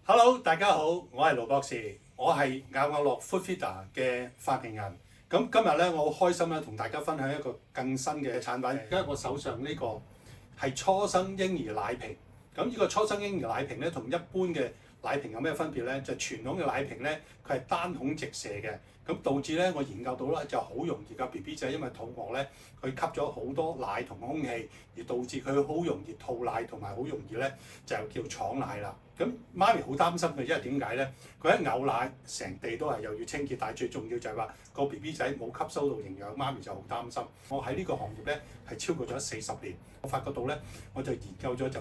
Hello，大家好，我係盧博士，我係咬咬樂 Foodfeeder 嘅發明人。咁今日咧，我好開心咧，同大家分享一個更新嘅產品。而家我手上呢個係初生嬰兒奶瓶。咁呢個初生嬰兒奶瓶咧，同一般嘅奶瓶有咩分別咧？就傳統嘅奶瓶咧，佢係單孔直射嘅，咁導致咧我研究到咧就好容易個 BB 仔因為肚餓咧，佢吸咗好多奶同空氣，而導致佢好容易吐奶同埋好容易咧就叫闖奶啦。咁媽咪好擔心嘅，因為點解咧？佢一嘔奶，成地都係又要清潔，但係最重要就係話個 BB 仔冇吸收到營養，媽咪就好擔心。我喺呢個行業咧係超過咗40年，我發覺到咧，我就研究咗就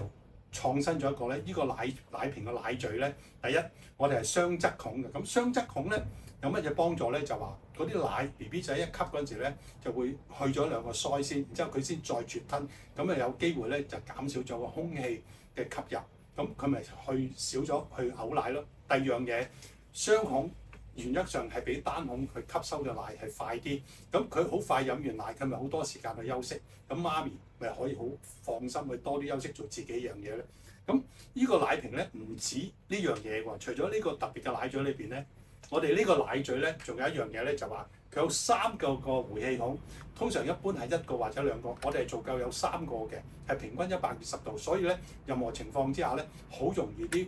創新咗一個咧，呢個奶瓶嘅奶嘴咧，第一我哋係雙側孔嘅，咁雙側孔咧有乜嘢幫助咧？就話嗰啲奶 BB 仔一吸嗰陣時咧，就會去咗兩個腮先，然之後佢先再啜吞，咁啊有機會咧就減少咗個空氣嘅吸入。咁佢咪去少咗去嘔奶咯。第二樣嘢，雙孔原則上係比單孔佢吸收嘅奶係快啲。咁佢好快飲完奶，佢咪好多時間去休息。咁媽咪咪可以好放心去多啲休息做自己樣嘢咧。咁呢個奶瓶咧唔止呢樣嘢喎，除咗呢個特別嘅奶嘴裏邊咧，我哋呢個奶嘴咧仲有一樣嘢咧，就話佢有3個回氣孔。通常一般係1個或者2個，我哋係做夠有3個嘅，係平均120度，所以咧任何情況之下咧，好容易啲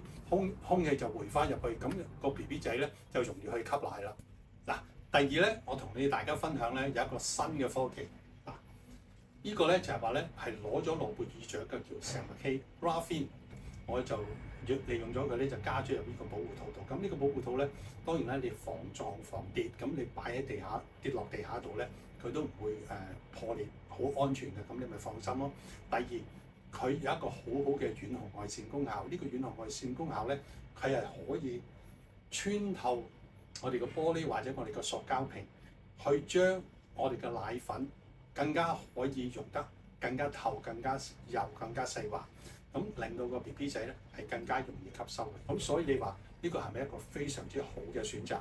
空氣就回翻入去，咁個 BB 仔咧就容易去吸奶啦。嗱，第二咧，我同大家分享咧有一個新嘅科技。嗱，呢個咧就係話咧係攞咗諾貝爾獎嘅叫石墨烯 graphene， 我就利用咗佢咧就加咗入呢個保護套度。咁呢個保護套咧，當然咧你防撞防跌，咁你擺喺地下跌落地下度咧，佢都唔會破裂，好安全嘅，咁你咪放心咯。第二，佢有一個好好嘅遠紅外線功效。呢個遠紅外線功效咧，佢係可以穿透我哋個玻璃或者我哋個塑膠瓶，去將我哋嘅奶粉更加可以溶得更加透、更加幼、更加細滑，咁令到個 BB 仔咧係更加容易吸收嘅。咁所以你話呢個係咪一個非常之好嘅選擇？